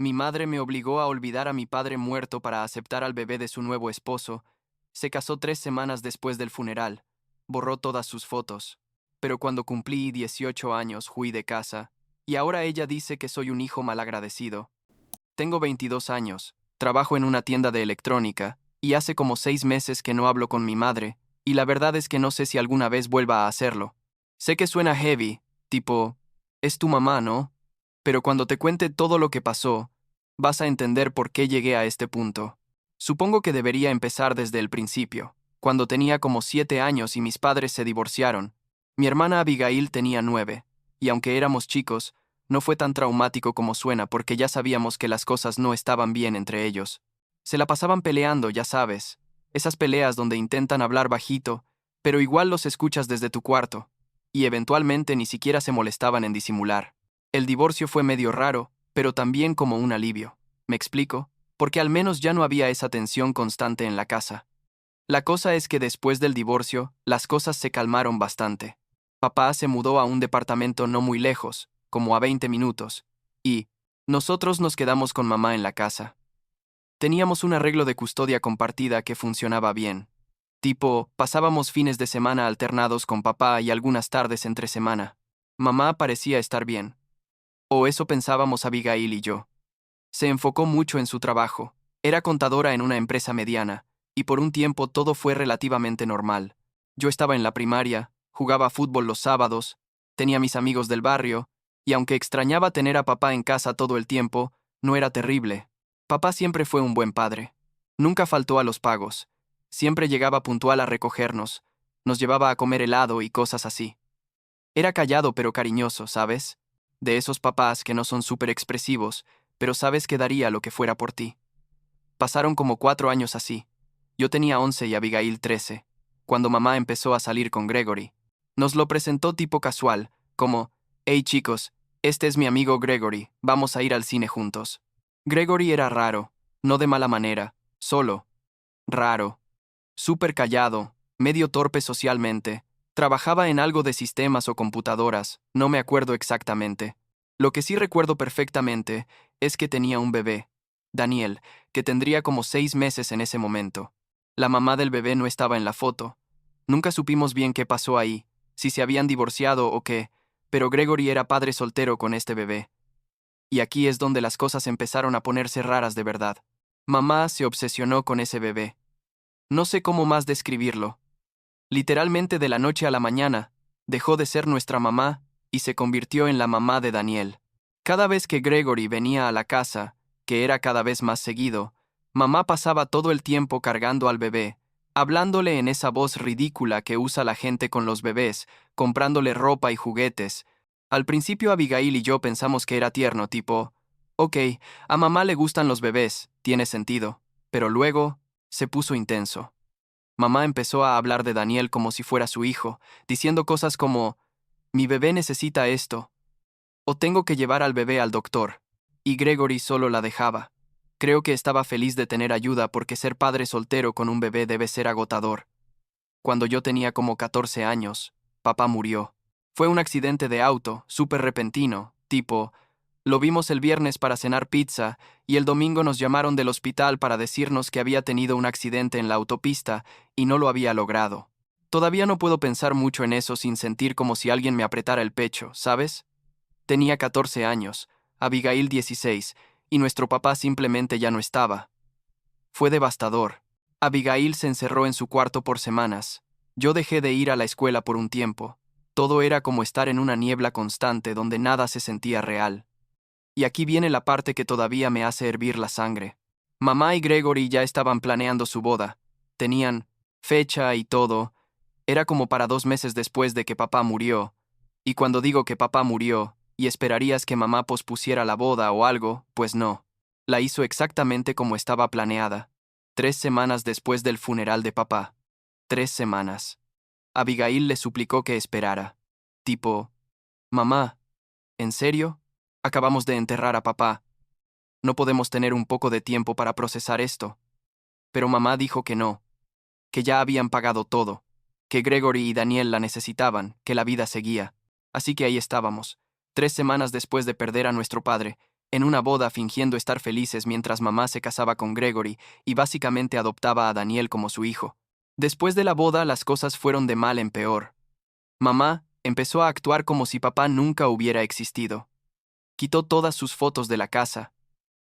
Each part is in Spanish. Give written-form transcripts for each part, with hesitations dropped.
Mi madre me obligó a olvidar a mi padre muerto para aceptar al bebé de su nuevo esposo. Se casó 3 semanas después del funeral. Borró todas sus fotos. Pero cuando cumplí 18 años, huí de casa. Y ahora ella dice que soy un hijo malagradecido. Tengo 22 años, trabajo en una tienda de electrónica, y hace como 6 meses que no hablo con mi madre, y la verdad es que no sé si alguna vez vuelva a hacerlo. Sé que suena heavy, tipo, es tu mamá, ¿no? Pero cuando te cuente todo lo que pasó, vas a entender por qué llegué a este punto. Supongo que debería empezar desde el principio, cuando tenía como 7 años y mis padres se divorciaron. Mi hermana Abigail tenía 9, y aunque éramos chicos, no fue tan traumático como suena porque ya sabíamos que las cosas no estaban bien entre ellos. Se la pasaban peleando, ya sabes. Esas peleas donde intentan hablar bajito, pero igual los escuchas desde tu cuarto. Y eventualmente ni siquiera se molestaban en disimular. El divorcio fue medio raro, pero también como un alivio. ¿Me explico? Porque al menos ya no había esa tensión constante en la casa. La cosa es que después del divorcio, las cosas se calmaron bastante. Papá se mudó a un departamento no muy lejos, como a 20 minutos, y nosotros nos quedamos con mamá en la casa. Teníamos un arreglo de custodia compartida que funcionaba bien. Tipo, pasábamos fines de semana alternados con papá y algunas tardes entre semana. Mamá parecía estar bien. O eso pensábamos Abigail y yo. Se enfocó mucho en su trabajo. Era contadora en una empresa mediana, y por un tiempo todo fue relativamente normal. Yo estaba en la primaria, jugaba fútbol los sábados, tenía mis amigos del barrio, y aunque extrañaba tener a papá en casa todo el tiempo, no era terrible. Papá siempre fue un buen padre. Nunca faltó a los pagos. Siempre llegaba puntual a recogernos. Nos llevaba a comer helado y cosas así. Era callado pero cariñoso, ¿sabes? De esos papás que no son súper expresivos, pero sabes que daría lo que fuera por ti. Pasaron como 4 años así. Yo tenía 11 y Abigail 13, cuando mamá empezó a salir con Gregory. Nos lo presentó tipo casual, como, hey chicos, este es mi amigo Gregory, vamos a ir al cine juntos. Gregory era raro, no de mala manera, solo, raro, súper callado, medio torpe socialmente. Trabajaba en algo de sistemas o computadoras, no me acuerdo exactamente. Lo que sí recuerdo perfectamente es que tenía un bebé, Daniel, que tendría como 6 meses en ese momento. La mamá del bebé no estaba en la foto. Nunca supimos bien qué pasó ahí, si se habían divorciado o qué, pero Gregory era padre soltero con este bebé. Y aquí es donde las cosas empezaron a ponerse raras de verdad. Mamá se obsesionó con ese bebé. No sé cómo más describirlo. Literalmente de la noche a la mañana, dejó de ser nuestra mamá y se convirtió en la mamá de Daniel. Cada vez que Gregory venía a la casa, que era cada vez más seguido, mamá pasaba todo el tiempo cargando al bebé, hablándole en esa voz ridícula que usa la gente con los bebés, comprándole ropa y juguetes. Al principio Abigail y yo pensamos que era tierno, tipo, ok, a mamá le gustan los bebés, tiene sentido, pero luego se puso intenso. Mamá empezó a hablar de Daniel como si fuera su hijo, diciendo cosas como, mi bebé necesita esto, o tengo que llevar al bebé al doctor. Y Gregory solo la dejaba. Creo que estaba feliz de tener ayuda porque ser padre soltero con un bebé debe ser agotador. Cuando yo tenía como 14 años, papá murió. Fue un accidente de auto, súper repentino, tipo, lo vimos el viernes para cenar pizza y el domingo nos llamaron del hospital para decirnos que había tenido un accidente en la autopista y no lo había logrado. Todavía no puedo pensar mucho en eso sin sentir como si alguien me apretara el pecho, ¿sabes? Tenía 14 años, Abigail 16, y nuestro papá simplemente ya no estaba. Fue devastador. Abigail se encerró en su cuarto por semanas. Yo dejé de ir a la escuela por un tiempo. Todo era como estar en una niebla constante donde nada se sentía real. Y aquí viene la parte que todavía me hace hervir la sangre. Mamá y Gregory ya estaban planeando su boda. Tenían fecha y todo. Era como para 2 meses después de que papá murió. Y cuando digo que papá murió, y esperarías que mamá pospusiera la boda o algo, pues no. La hizo exactamente como estaba planeada. 3 semanas después del funeral de papá. 3 semanas. Abigail le suplicó que esperara. Tipo, mamá, ¿en serio? Acabamos de enterrar a papá. No podemos tener un poco de tiempo para procesar esto. Pero mamá dijo que no, que ya habían pagado todo, que Gregory y Daniel la necesitaban, que la vida seguía. Así que ahí estábamos, 3 semanas después de perder a nuestro padre, en una boda fingiendo estar felices mientras mamá se casaba con Gregory y básicamente adoptaba a Daniel como su hijo. Después de la boda, las cosas fueron de mal en peor. Mamá empezó a actuar como si papá nunca hubiera existido. Quitó todas sus fotos de la casa,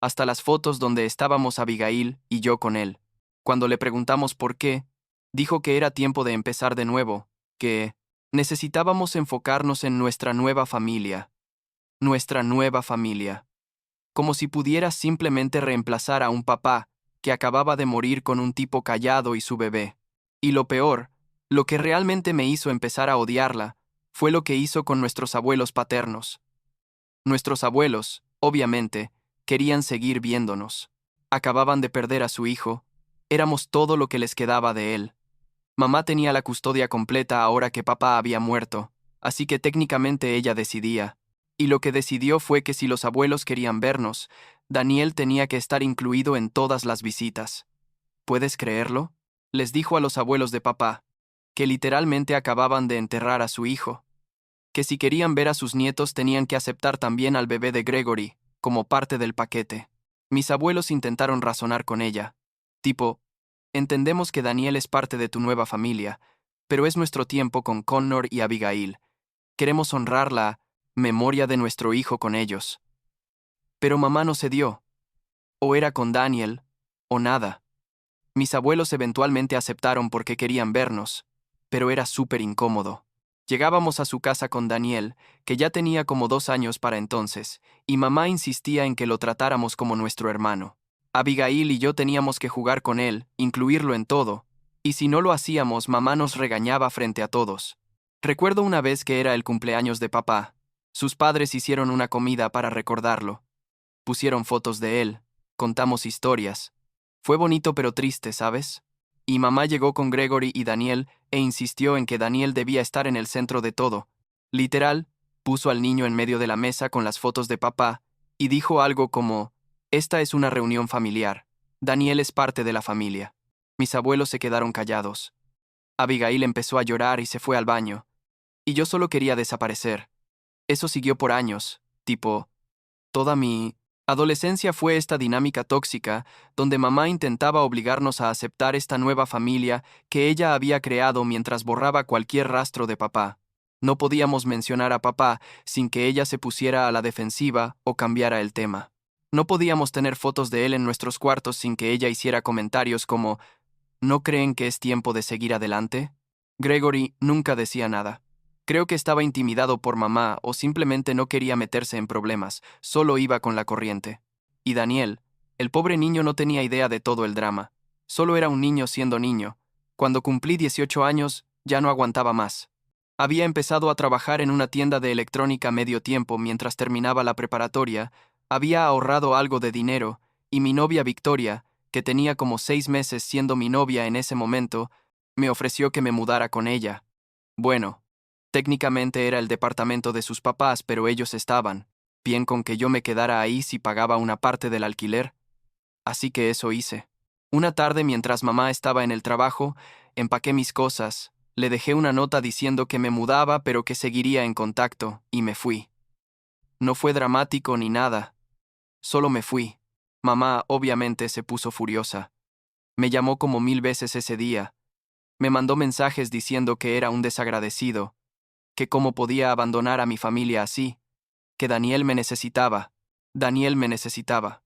hasta las fotos donde estábamos Abigail y yo con él. Cuando le preguntamos por qué, dijo que era tiempo de empezar de nuevo, que necesitábamos enfocarnos en nuestra nueva familia. Nuestra nueva familia. Como si pudiera simplemente reemplazar a un papá que acababa de morir con un tipo callado y su bebé. Y lo peor, lo que realmente me hizo empezar a odiarla, fue lo que hizo con nuestros abuelos paternos. Nuestros abuelos, obviamente, querían seguir viéndonos. Acababan de perder a su hijo, éramos todo lo que les quedaba de él. Mamá tenía la custodia completa ahora que papá había muerto, así que técnicamente ella decidía. Y lo que decidió fue que si los abuelos querían vernos, Daniel tenía que estar incluido en todas las visitas. ¿Puedes creerlo? Les dijo a los abuelos de papá, que literalmente acababan de enterrar a su hijo, que si querían ver a sus nietos tenían que aceptar también al bebé de Gregory, como parte del paquete. Mis abuelos intentaron razonar con ella. Tipo, entendemos que Daniel es parte de tu nueva familia, pero es nuestro tiempo con Connor y Abigail. Queremos honrar la memoria de nuestro hijo con ellos. Pero mamá no cedió. O era con Daniel, o nada. Mis abuelos eventualmente aceptaron porque querían vernos, pero era súper incómodo. Llegábamos a su casa con Daniel, que ya tenía como 2 años para entonces, y mamá insistía en que lo tratáramos como nuestro hermano. Abigail y yo teníamos que jugar con él, incluirlo en todo, y si no lo hacíamos, mamá nos regañaba frente a todos. Recuerdo una vez que era el cumpleaños de papá. Sus padres hicieron una comida para recordarlo. Pusieron fotos de él, contamos historias. Fue bonito pero triste, ¿sabes? Y mamá llegó con Gregory y Daniel e insistió en que Daniel debía estar en el centro de todo. Literal, puso al niño en medio de la mesa con las fotos de papá y dijo algo como, «Esta es una reunión familiar. Daniel es parte de la familia». Mis abuelos se quedaron callados. Abigail empezó a llorar y se fue al baño. Y yo solo quería desaparecer. Eso siguió por años, tipo, toda mi adolescencia fue esta dinámica tóxica donde mamá intentaba obligarnos a aceptar esta nueva familia que ella había creado mientras borraba cualquier rastro de papá. No podíamos mencionar a papá sin que ella se pusiera a la defensiva o cambiara el tema. No podíamos tener fotos de él en nuestros cuartos sin que ella hiciera comentarios como ¿no creen que es tiempo de seguir adelante? Gregory nunca decía nada. Creo que estaba intimidado por mamá o simplemente no quería meterse en problemas, solo iba con la corriente. Y Daniel, el pobre niño no tenía idea de todo el drama. Solo era un niño siendo niño. Cuando cumplí 18 años, ya no aguantaba más. Había empezado a trabajar en una tienda de electrónica medio tiempo mientras terminaba la preparatoria, había ahorrado algo de dinero, y mi novia Victoria, que tenía como 6 meses siendo mi novia en ese momento, me ofreció que me mudara con ella. Bueno, técnicamente era el departamento de sus papás, pero ellos estaban bien con que yo me quedara ahí si pagaba una parte del alquiler. Así que eso hice. Una tarde, mientras mamá estaba en el trabajo, empaqué mis cosas, le dejé una nota diciendo que me mudaba pero que seguiría en contacto, y me fui. No fue dramático ni nada. Solo me fui. Mamá obviamente se puso furiosa. Me llamó como 1000 veces ese día. Me mandó mensajes diciendo que era un desagradecido, que cómo podía abandonar a mi familia así, que Daniel me necesitaba. Daniel me necesitaba.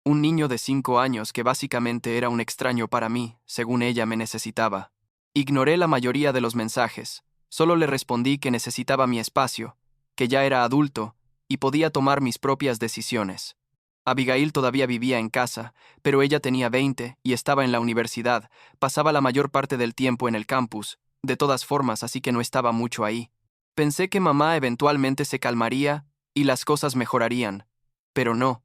Un niño de 5 años que básicamente era un extraño para mí, según ella me necesitaba. Ignoré la mayoría de los mensajes. Solo le respondí que necesitaba mi espacio, que ya era adulto y podía tomar mis propias decisiones. Abigail todavía vivía en casa, pero ella tenía 20 y estaba en la universidad, pasaba la mayor parte del tiempo en el campus, de todas formas, así que no estaba mucho ahí. Pensé que mamá eventualmente se calmaría y las cosas mejorarían, pero no.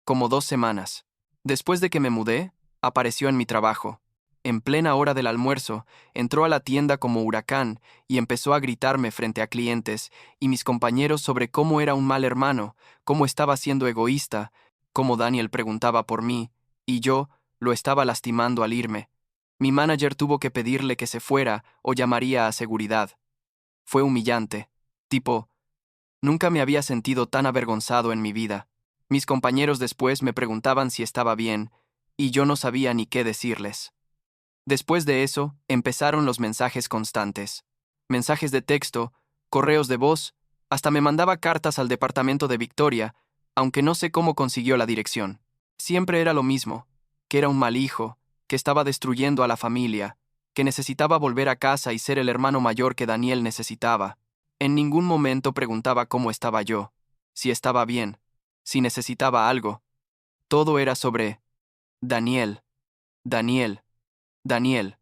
Como 2 semanas. Después de que me mudé, apareció en mi trabajo. En plena hora del almuerzo, entró a la tienda como huracán y empezó a gritarme frente a clientes y mis compañeros sobre cómo era un mal hermano, cómo estaba siendo egoísta, cómo Daniel preguntaba por mí, y yo lo estaba lastimando al irme. Mi manager tuvo que pedirle que se fuera o llamaría a seguridad. Fue humillante. Tipo, nunca me había sentido tan avergonzado en mi vida. Mis compañeros después me preguntaban si estaba bien, y yo no sabía ni qué decirles. Después de eso, empezaron los mensajes constantes. Mensajes de texto, correos de voz, hasta me mandaba cartas al departamento de Victoria, aunque no sé cómo consiguió la dirección. Siempre era lo mismo, que era un mal hijo, que estaba destruyendo a la familia, que necesitaba volver a casa y ser el hermano mayor que Daniel necesitaba. En ningún momento preguntaba cómo estaba yo, si estaba bien, si necesitaba algo. Todo era sobre Daniel, Daniel, Daniel,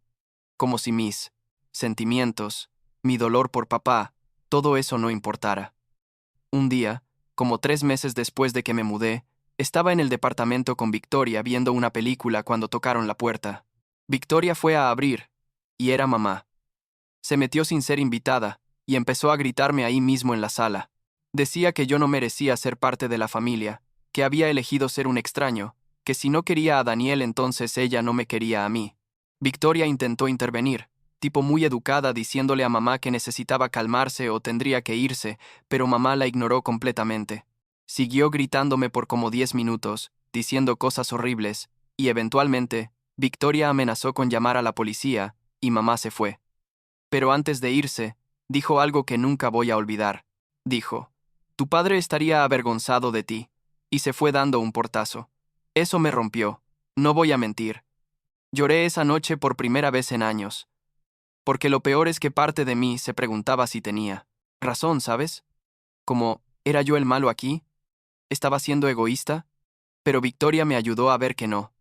como si mis sentimientos, mi dolor por papá, todo eso no importara. Un día, como 3 meses después de que me mudé, estaba en el departamento con Victoria viendo una película cuando tocaron la puerta. Victoria fue a abrir, y era mamá. Se metió sin ser invitada, y empezó a gritarme ahí mismo en la sala. Decía que yo no merecía ser parte de la familia, que había elegido ser un extraño, que si no quería a Daniel entonces ella no me quería a mí. Victoria intentó intervenir, tipo muy educada diciéndole a mamá que necesitaba calmarse o tendría que irse, pero mamá la ignoró completamente. Siguió gritándome por como 10 minutos, diciendo cosas horribles, y eventualmente, Victoria amenazó con llamar a la policía, y mamá se fue. Pero antes de irse, dijo algo que nunca voy a olvidar. Dijo, tu padre estaría avergonzado de ti, y se fue dando un portazo. Eso me rompió, no voy a mentir. Lloré esa noche por primera vez en años, porque lo peor es que parte de mí se preguntaba si tenía razón, ¿sabes? Como, ¿era yo el malo aquí? ¿Estaba siendo egoísta? Pero Victoria me ayudó a ver que no,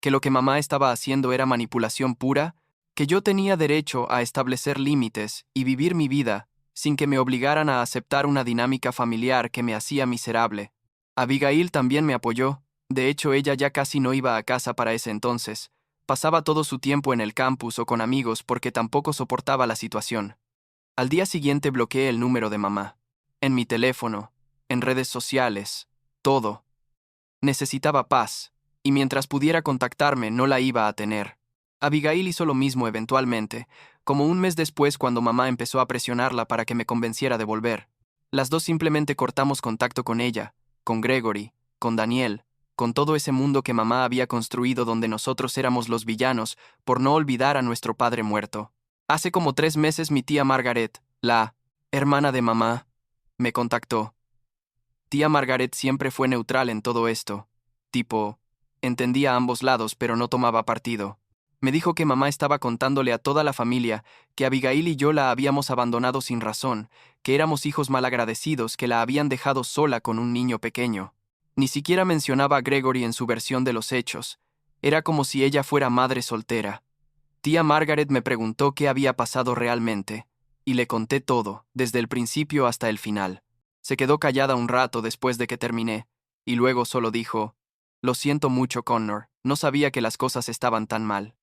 que lo que mamá estaba haciendo era manipulación pura, que yo tenía derecho a establecer límites y vivir mi vida sin que me obligaran a aceptar una dinámica familiar que me hacía miserable. Abigail también me apoyó, de hecho ella ya casi no iba a casa para ese entonces, pasaba todo su tiempo en el campus o con amigos porque tampoco soportaba la situación. Al día siguiente bloqueé el número de mamá. En mi teléfono, en redes sociales, todo. Necesitaba paz, y mientras pudiera contactarme no la iba a tener. Abigail hizo lo mismo eventualmente, como un mes después cuando mamá empezó a presionarla para que me convenciera de volver. Las dos simplemente cortamos contacto con ella, con Gregory, con Daniel, con todo ese mundo que mamá había construido donde nosotros éramos los villanos por no olvidar a nuestro padre muerto. Hace como 3 meses mi tía Margaret, la hermana de mamá, me contactó. Tía Margaret siempre fue neutral en todo esto. Tipo, entendía a ambos lados pero no tomaba partido. Me dijo que mamá estaba contándole a toda la familia que Abigail y yo la habíamos abandonado sin razón, que éramos hijos malagradecidos que la habían dejado sola con un niño pequeño. Ni siquiera mencionaba a Gregory en su versión de los hechos. Era como si ella fuera madre soltera. Tía Margaret me preguntó qué había pasado realmente, y le conté todo, desde el principio hasta el final. Se quedó callada un rato después de que terminé, y luego solo dijo, lo siento mucho, Connor, no sabía que las cosas estaban tan mal.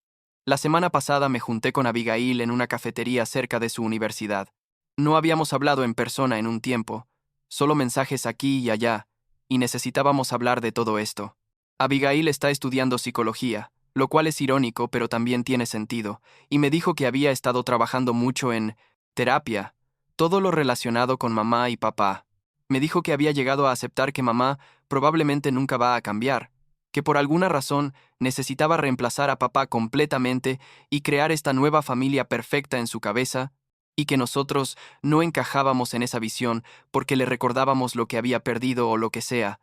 La semana pasada me junté con Abigail en una cafetería cerca de su universidad. No habíamos hablado en persona en un tiempo, solo mensajes aquí y allá, y necesitábamos hablar de todo esto. Abigail está estudiando psicología, lo cual es irónico pero también tiene sentido, y me dijo que había estado trabajando mucho en terapia, todo lo relacionado con mamá y papá. Me dijo que había llegado a aceptar que mamá probablemente nunca va a cambiar, que por alguna razón necesitaba reemplazar a papá completamente y crear esta nueva familia perfecta en su cabeza, y que nosotros no encajábamos en esa visión porque le recordábamos lo que había perdido o lo que sea.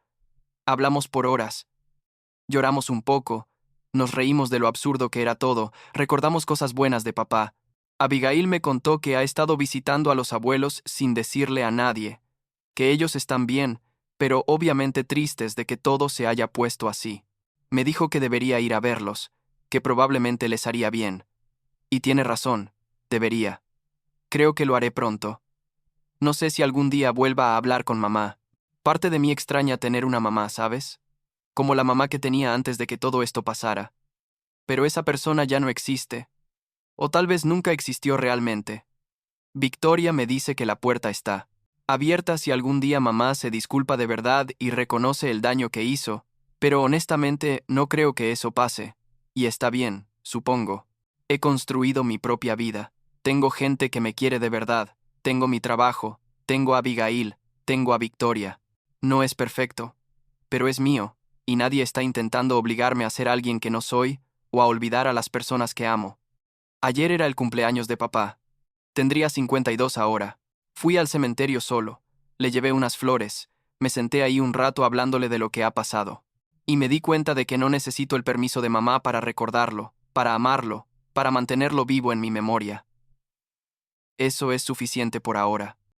Hablamos por horas, lloramos un poco, nos reímos de lo absurdo que era todo, recordamos cosas buenas de papá. Abigail me contó que ha estado visitando a los abuelos sin decirle a nadie, que ellos están bien, pero obviamente tristes de que todo se haya puesto así. Me dijo que debería ir a verlos, que probablemente les haría bien. Y tiene razón, debería. Creo que lo haré pronto. No sé si algún día vuelva a hablar con mamá. Parte de mí extraña tener una mamá, ¿sabes? Como la mamá que tenía antes de que todo esto pasara. Pero esa persona ya no existe. O tal vez nunca existió realmente. Victoria me dice que la puerta está abierta si algún día mamá se disculpa de verdad y reconoce el daño que hizo, pero honestamente no creo que eso pase. Y está bien, supongo. He construido mi propia vida. Tengo gente que me quiere de verdad. Tengo mi trabajo. Tengo a Abigail. Tengo a Victoria. No es perfecto. pero es mío, y nadie está intentando obligarme a ser alguien que no soy o a olvidar a las personas que amo. Ayer era el cumpleaños de papá. Tendría 52 ahora. Fui al cementerio solo, le llevé unas flores, me senté ahí un rato hablándole de lo que ha pasado. Y me di cuenta de que no necesito el permiso de mamá para recordarlo, para amarlo, para mantenerlo vivo en mi memoria. Eso es suficiente por ahora.